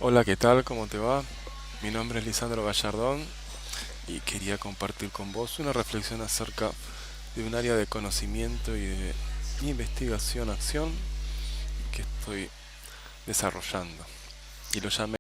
Hola, ¿qué tal? ¿Cómo te va? Mi nombre es Lisandro Gallardón y quería compartir con vos una reflexión acerca de un área de conocimiento y de investigación-acción que estoy desarrollando. Y lo llamé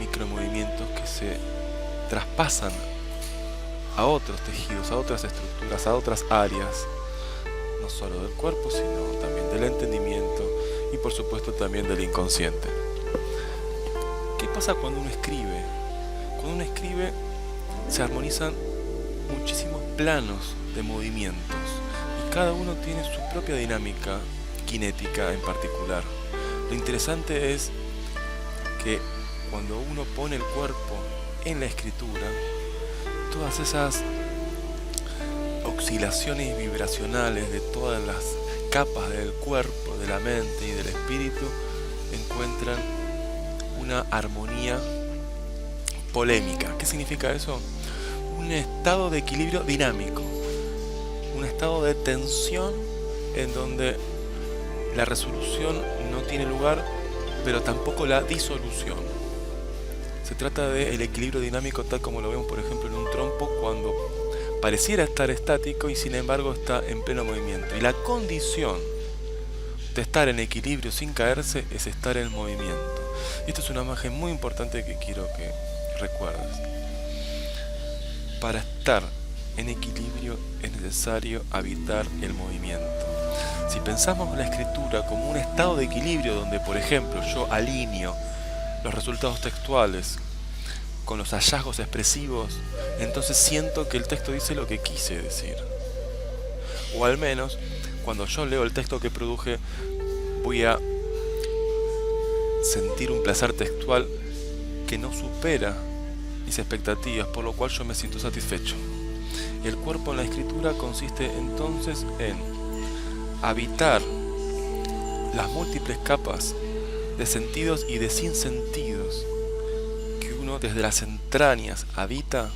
micromovimientos que se traspasan a otros tejidos, a otras estructuras, a otras áreas, no solo del cuerpo, sino también del entendimiento y por supuesto también del inconsciente. ¿Qué pasa cuando uno escribe? Cuando uno escribe se armonizan muchísimos planos de movimientos y cada uno tiene su propia dinámica cinética en particular. Lo interesante es que cuando uno pone el cuerpo en la escritura, todas esas oscilaciones vibracionales de todas las capas del cuerpo, de la mente y del espíritu encuentran una armonía polémica. ¿Qué significa eso? Un estado de equilibrio dinámico, un estado de tensión en donde la resolución no tiene lugar, pero tampoco la disolución. Se trata del equilibrio dinámico tal como lo vemos, por ejemplo, en un trompo cuando pareciera estar estático y sin embargo está en pleno movimiento. Y la condición de estar en equilibrio sin caerse es estar en movimiento. Y esto es una imagen muy importante que quiero que recuerdes. Para estar en equilibrio es necesario habitar el movimiento. Si pensamos la escritura como un estado de equilibrio donde, por ejemplo, yo alineo los resultados textuales con los hallazgos expresivos, entonces siento que el texto dice lo que quise decir. O al menos, cuando yo leo el texto que produje, voy a sentir un placer textual que no supera mis expectativas, por lo cual yo me siento satisfecho. El cuerpo en la escritura consiste entonces en habitar las múltiples capas de sentidos y de sinsentidos que uno desde las entrañas habita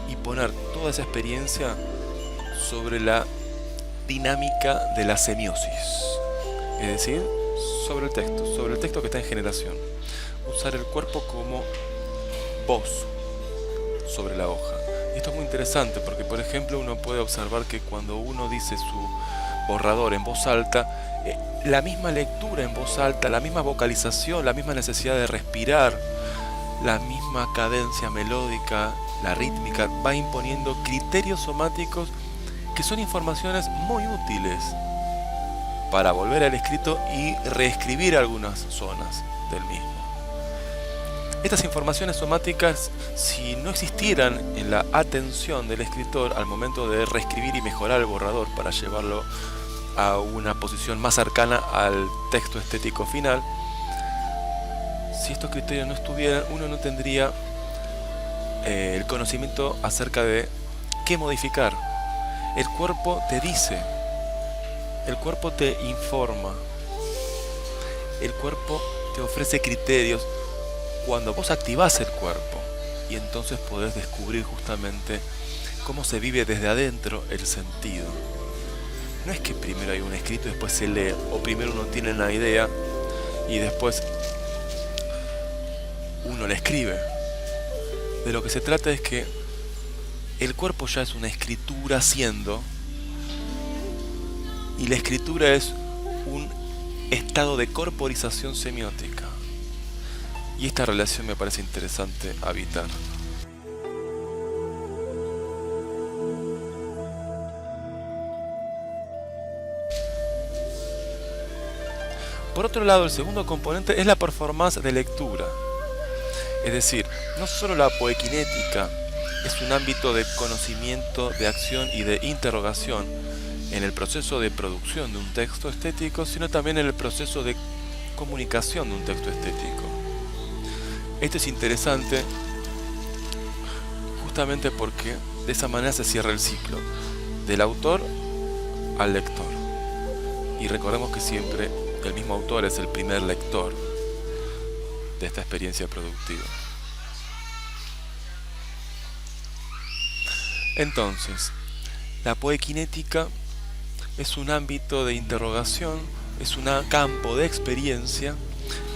y poner toda esa experiencia sobre la dinámica de la semiosis, es decir, sobre el texto que está en generación. Usar el cuerpo como voz sobre la hoja. Y esto es muy interesante porque, por ejemplo, uno puede observar que cuando uno dice su borrador en voz alta, la misma lectura en voz alta, la misma vocalización, la misma necesidad de respirar, la misma cadencia melódica, la rítmica, va imponiendo criterios somáticos que son informaciones muy útiles para volver al escrito y reescribir algunas zonas del mismo. Estas informaciones somáticas, si no existieran en la atención del escritor al momento de reescribir y mejorar el borrador para llevarlo a una posición más cercana al texto estético final, si estos criterios no estuvieran, uno no tendría el conocimiento acerca de qué modificar. El cuerpo te dice, el cuerpo te informa, el cuerpo te ofrece criterios cuando vos activás el cuerpo, y entonces podés descubrir justamente cómo se vive desde adentro el sentido. No es que primero hay un escrito y después se lee, o primero uno tiene una idea y después uno la escribe. De lo que se trata es que el cuerpo ya es una escritura siendo, y la escritura es un estado de corporización semiótica. Y esta relación me parece interesante habitar. Por otro lado, el segundo componente es la performance de lectura. Es decir, no solo la poequinética es un ámbito de conocimiento, de acción y de interrogación en el proceso de producción de un texto estético, sino también en el proceso de comunicación de un texto estético. Esto es interesante justamente porque de esa manera se cierra el ciclo, del autor al lector. Y recordemos que siempre el mismo autor es el primer lector de esta experiencia productiva. Entonces, la poequinética es un ámbito de interrogación, es un campo de experiencia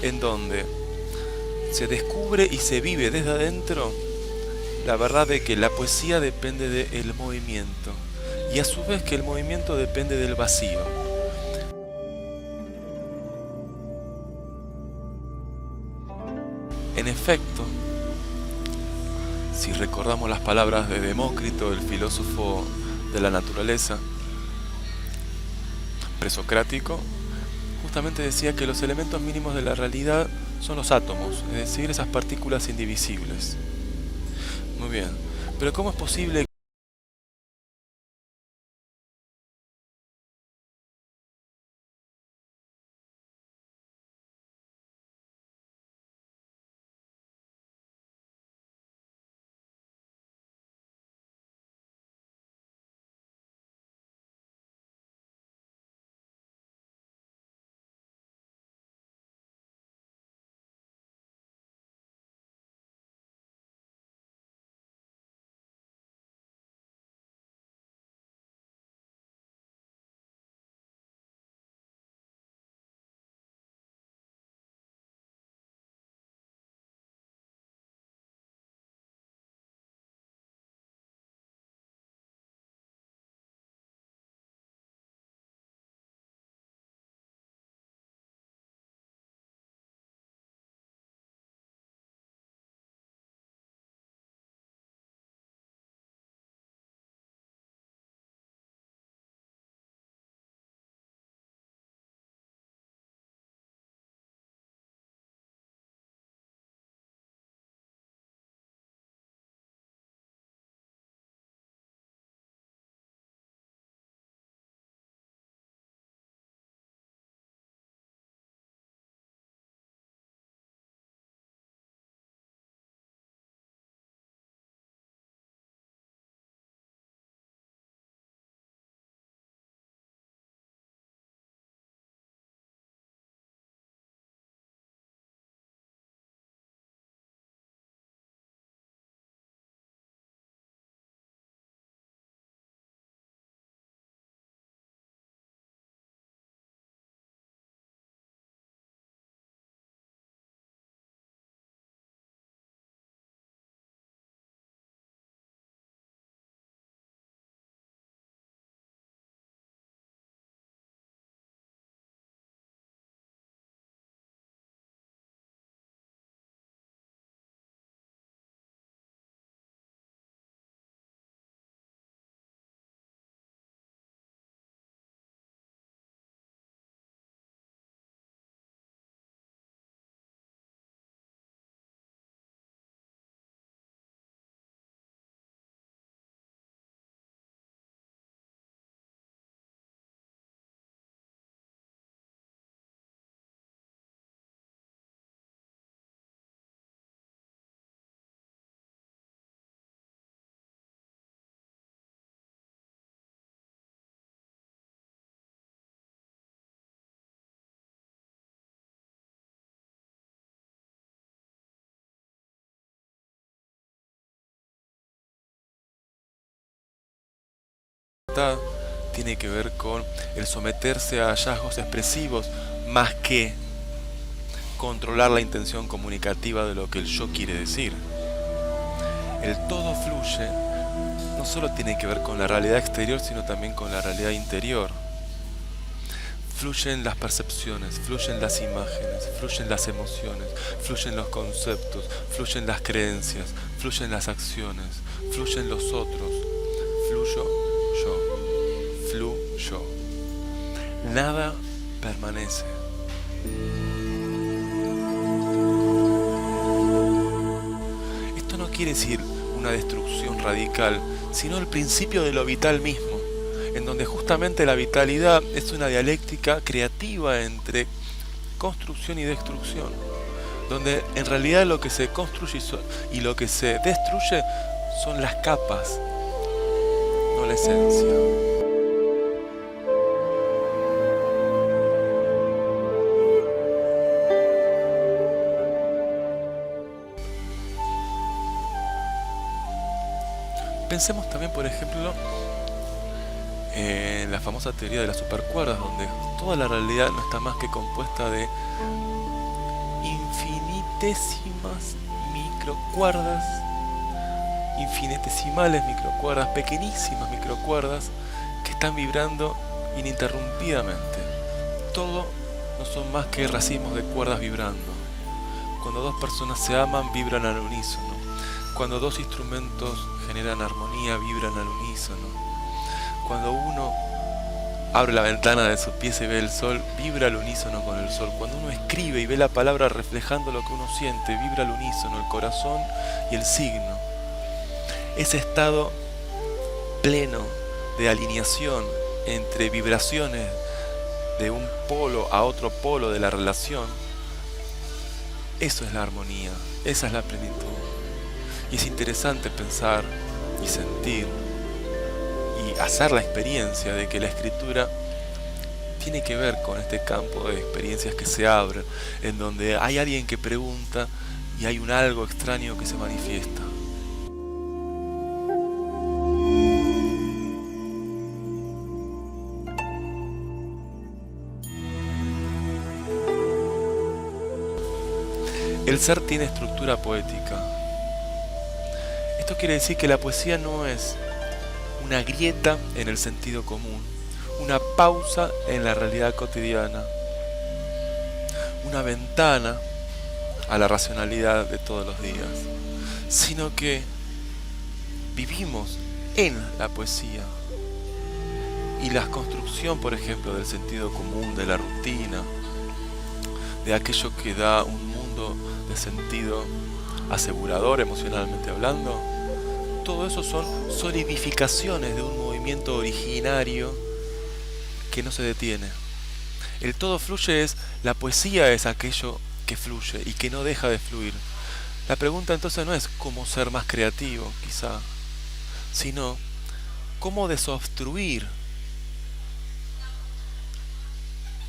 en donde se descubre y se vive desde adentro la verdad de que la poesía depende del movimiento y a su vez que el movimiento depende del vacío. En efecto, si recordamos las palabras de Demócrito, el filósofo de la naturaleza presocrático, justamente decía que los elementos mínimos de la realidad son los átomos, es decir, esas partículas indivisibles. Muy bien, pero ¿cómo es posible libertad tiene que ver con el someterse a hallazgos expresivos más que controlar la intención comunicativa de lo que el yo quiere decir. El todo fluye no solo tiene que ver con la realidad exterior, sino también con la realidad interior. Fluyen las percepciones, fluyen las imágenes, fluyen las emociones, fluyen los conceptos, fluyen las creencias, fluyen las acciones, fluyen los otros. Fluyo yo, fluyo. Nada permanece. Esto no quiere decir una destrucción radical, sino el principio de lo vital mismo, en donde justamente la vitalidad es una dialéctica creativa entre construcción y destrucción, donde en realidad lo que se construye y lo que se destruye son las capas, no la esencia. Pensemos también, por ejemplo, en la famosa teoría de las supercuerdas, donde toda la realidad no está más que compuesta de infinitesimales microcuerdas, pequeñísimas microcuerdas que están vibrando ininterrumpidamente. Todo no son más que racimos de cuerdas vibrando. Cuando dos personas se aman, vibran al unísono. Cuando dos instrumentos generan armonía, vibran al unísono. Cuando uno abre la ventana de su pieza y ve el sol, vibra al unísono con el sol. Cuando uno escribe y ve la palabra reflejando lo que uno siente, vibra al unísono el corazón y el signo. Ese estado pleno de alineación entre vibraciones de un polo a otro polo de la relación, eso es la armonía, esa es la plenitud. Y es interesante pensar y sentir y hacer la experiencia de que la escritura tiene que ver con este campo de experiencias que se abren, en donde hay alguien que pregunta y hay un algo extraño que se manifiesta. El ser tiene estructura poética. Esto quiere decir que la poesía no es una grieta en el sentido común, una pausa en la realidad cotidiana, una ventana a la racionalidad de todos los días, sino que vivimos en la poesía. Y la construcción, por ejemplo, del sentido común, de la rutina, de aquello que da un mundo de sentido asegurador emocionalmente hablando, todo eso son solidificaciones de un movimiento originario que no se detiene. El todo fluye la poesía es aquello que fluye y que no deja de fluir. La pregunta entonces no es cómo ser más creativo, quizá, sino cómo desobstruir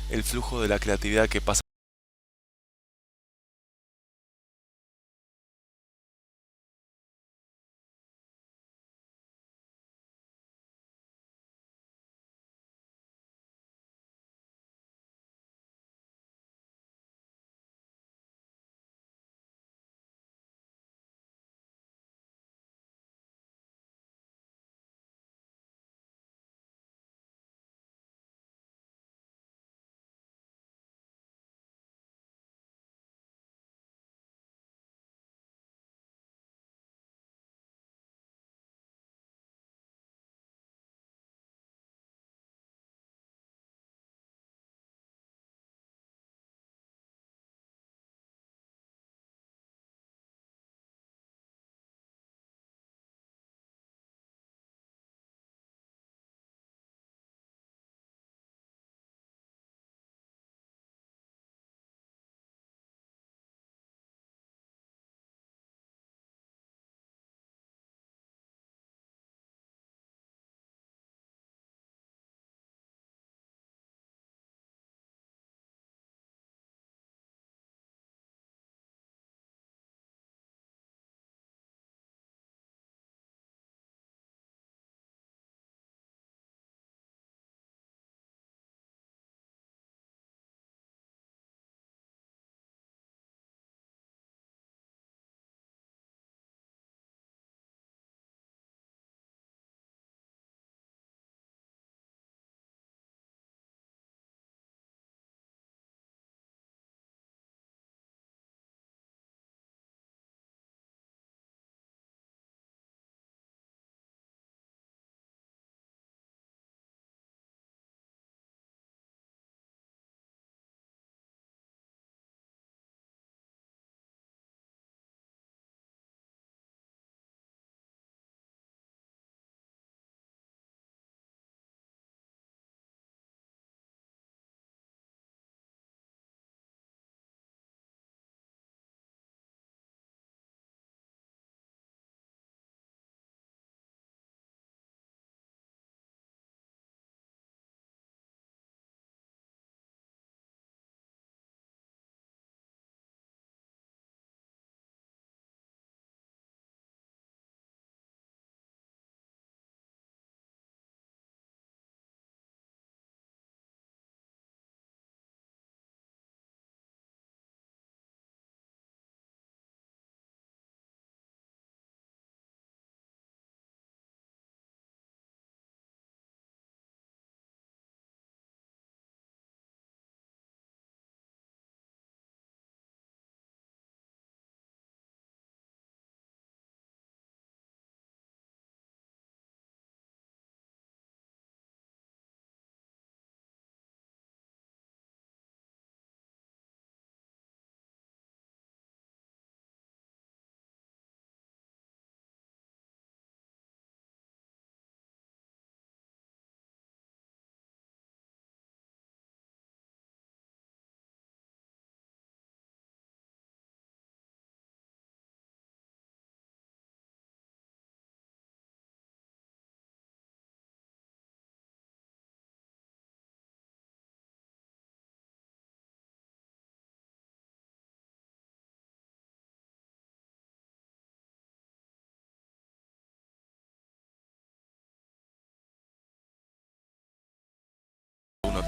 el flujo de la creatividad que pasa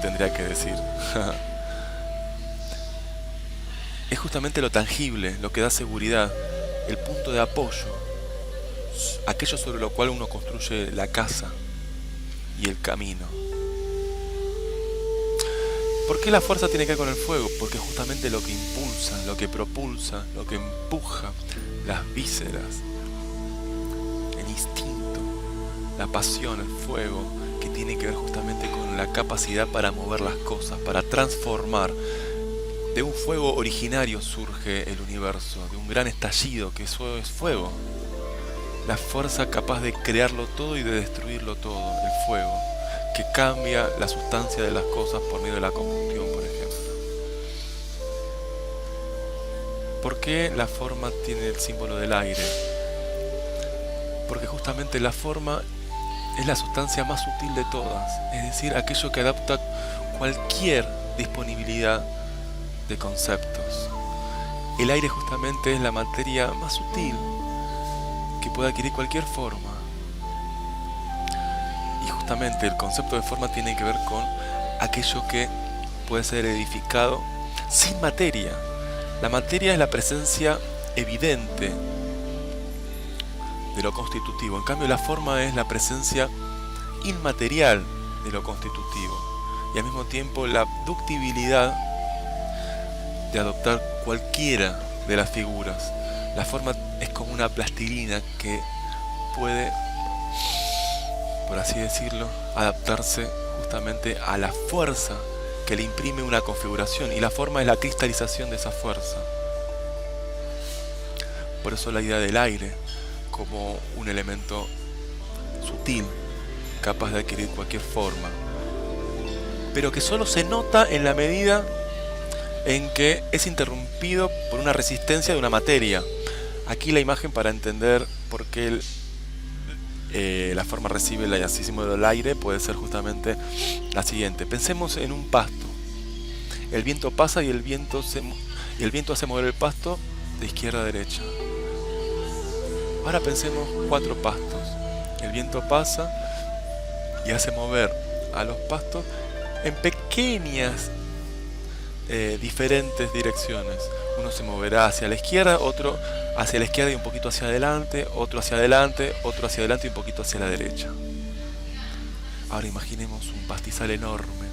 tendría que decir. Es justamente lo tangible, lo que da seguridad, el punto de apoyo, aquello sobre lo cual uno construye la casa y el camino. ¿Por qué la fuerza tiene que ver con el fuego? Porque es justamente lo que impulsa, lo que propulsa, lo que empuja las vísceras, el instinto, la pasión, el fuego, que tiene que ver justamente con la capacidad para mover las cosas, para transformar. De un fuego originario surge el universo, de un gran estallido, que eso es fuego. La fuerza capaz de crearlo todo y de destruirlo todo, el fuego, que cambia la sustancia de las cosas por medio de la combustión, por ejemplo. ¿Por qué la forma tiene el símbolo del aire? Porque justamente la forma es la sustancia más sutil de todas, es decir, aquello que adapta cualquier disponibilidad de conceptos. El aire justamente es la materia más sutil que puede adquirir cualquier forma. Y justamente el concepto de forma tiene que ver con aquello que puede ser edificado sin materia. La materia es la presencia evidente de lo constitutivo. En cambio, la forma es la presencia inmaterial de lo constitutivo. Y al mismo tiempo la ductibilidad de adoptar cualquiera de las figuras. La forma es como una plastilina que puede, por así decirlo, adaptarse justamente a la fuerza que le imprime una configuración, y la forma es la cristalización de esa fuerza. Por eso la idea del aire como un elemento sutil, capaz de adquirir cualquier forma, pero que solo se nota en la medida en que es interrumpido por una resistencia de una materia. Aquí la imagen para entender por qué la forma recibe el ayacísimo del aire puede ser justamente la siguiente. Pensemos en un pasto. El viento pasa y el viento hace mover el pasto de izquierda a derecha. Ahora pensemos 4 pastos. El viento pasa y hace mover a los pastos en pequeñas diferentes direcciones. Uno se moverá hacia la izquierda, otro hacia la izquierda y un poquito hacia adelante, otro hacia adelante, otro hacia adelante y un poquito hacia la derecha. Ahora imaginemos un pastizal enorme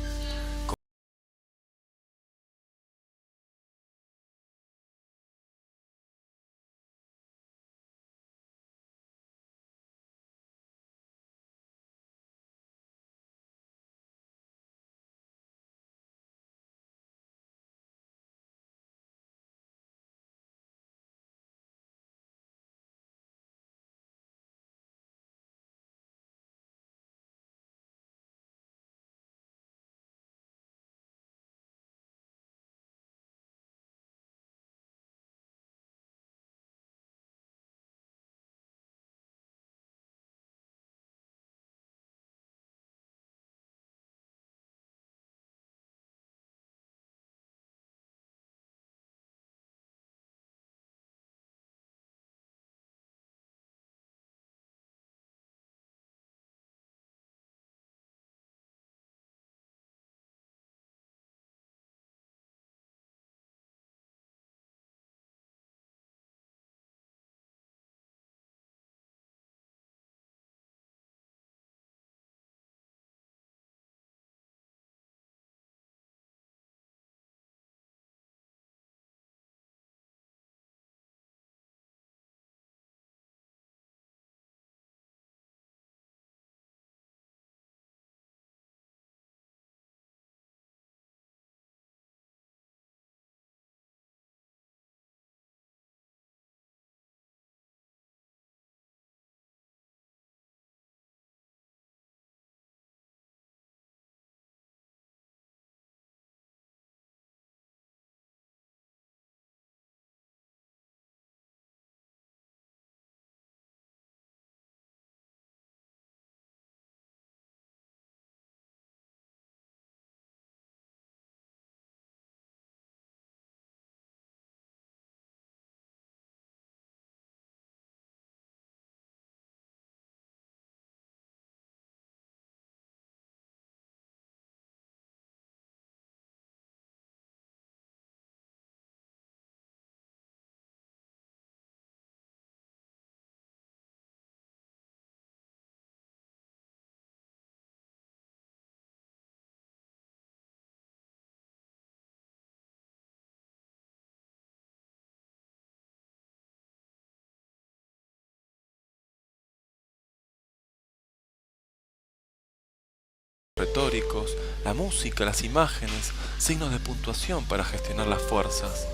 retóricos, la música, las imágenes, signos de puntuación para gestionar las fuerzas.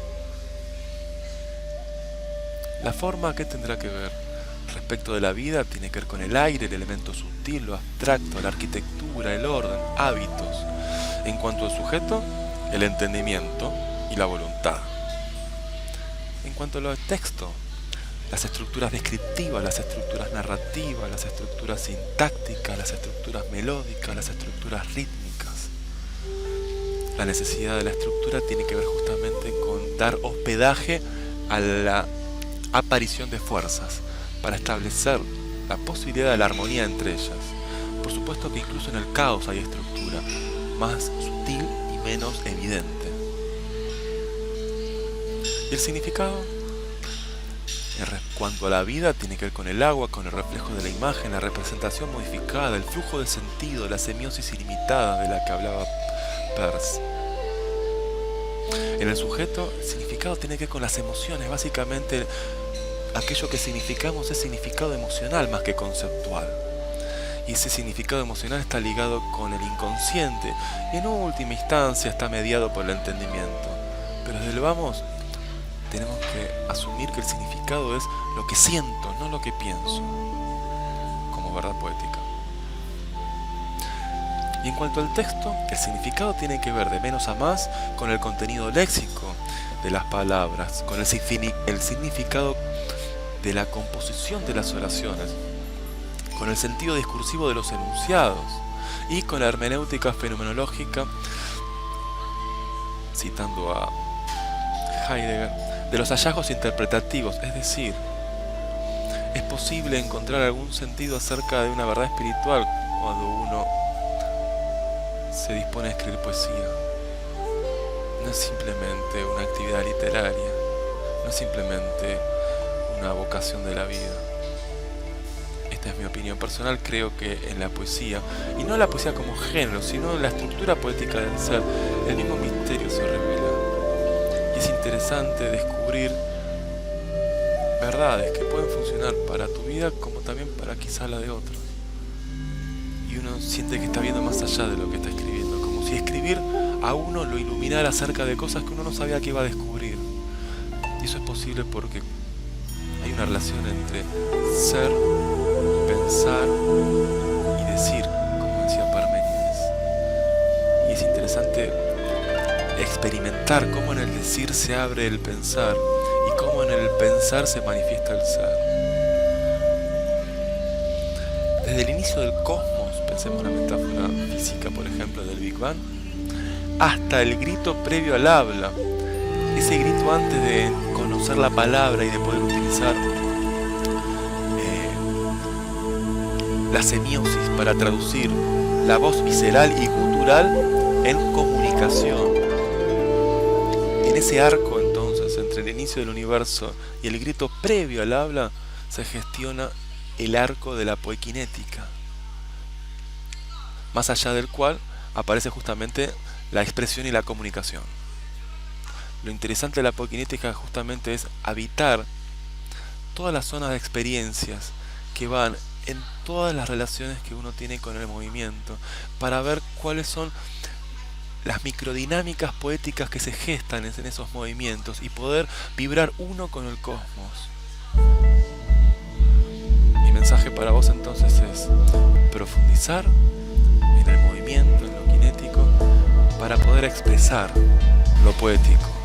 La forma, ¿qué tendrá que ver? Respecto de la vida, tiene que ver con el aire, el elemento sutil, lo abstracto, la arquitectura, el orden, hábitos. En cuanto al sujeto, el entendimiento y la voluntad. En cuanto a lo de texto, las estructuras descriptivas, las estructuras narrativas, las estructuras sintácticas, las estructuras melódicas, las estructuras rítmicas. La necesidad de la estructura tiene que ver justamente con dar hospedaje a la aparición de fuerzas para establecer la posibilidad de la armonía entre ellas. Por supuesto que incluso en el caos hay estructura, más sutil y menos evidente. ¿Y el significado? En cuanto a la vida, tiene que ver con el agua, con el reflejo de la imagen, la representación modificada, el flujo de sentido, la semiosis ilimitada de la que hablaba Peirce. En el sujeto, el significado tiene que ver con las emociones. Básicamente, aquello que significamos es significado emocional más que conceptual. Y ese significado emocional está ligado con el inconsciente y en última instancia está mediado por el entendimiento. Pero desde el vamos, tenemos que asumir que el significado es lo que siento, no lo que pienso, como verdad poética. Y en cuanto al texto, el significado tiene que ver de menos a más con el contenido léxico de las palabras, con el significado de la composición de las oraciones, con el sentido discursivo de los enunciados y con la hermenéutica fenomenológica, citando a Heidegger, de los hallazgos interpretativos, es decir, es posible encontrar algún sentido acerca de una verdad espiritual cuando uno se dispone a escribir poesía. No es simplemente una actividad literaria, no es simplemente una vocación de la vida. Esta es mi opinión personal. Creo que en la poesía, y no la poesía como género, sino en la estructura poética del ser, el mismo misterio se revela. Y es interesante descubrir verdades que pueden funcionar para tu vida como también para quizá la de otros. Y uno siente que está viendo más allá de lo que está escribiendo, como si escribir a uno lo iluminara acerca de cosas que uno no sabía que iba a descubrir. Y eso es posible porque hay una relación entre ser, pensar y decir, como decía Parménides. Y es interesante experimentar cómo en el decir se abre el pensar y cómo en el pensar se manifiesta el ser. Desde el inicio del cosmos, pensemos en la metáfora física, por ejemplo, del Big Bang, hasta el grito previo al habla, ese grito antes de conocer la palabra y de poder utilizar la semiosis para traducir la voz visceral y gutural en comunicación. En ese arco, entonces, entre el inicio del universo y el grito previo al habla, se gestiona el arco de la poequinética, más allá del cual aparece justamente la expresión y la comunicación. Lo interesante de la poequinética justamente es habitar todas las zonas de experiencias que van en todas las relaciones que uno tiene con el movimiento, para ver cuáles son las microdinámicas poéticas que se gestan en esos movimientos y poder vibrar uno con el cosmos. Mi mensaje para vos entonces es profundizar en el movimiento, en lo cinético, para poder expresar lo poético.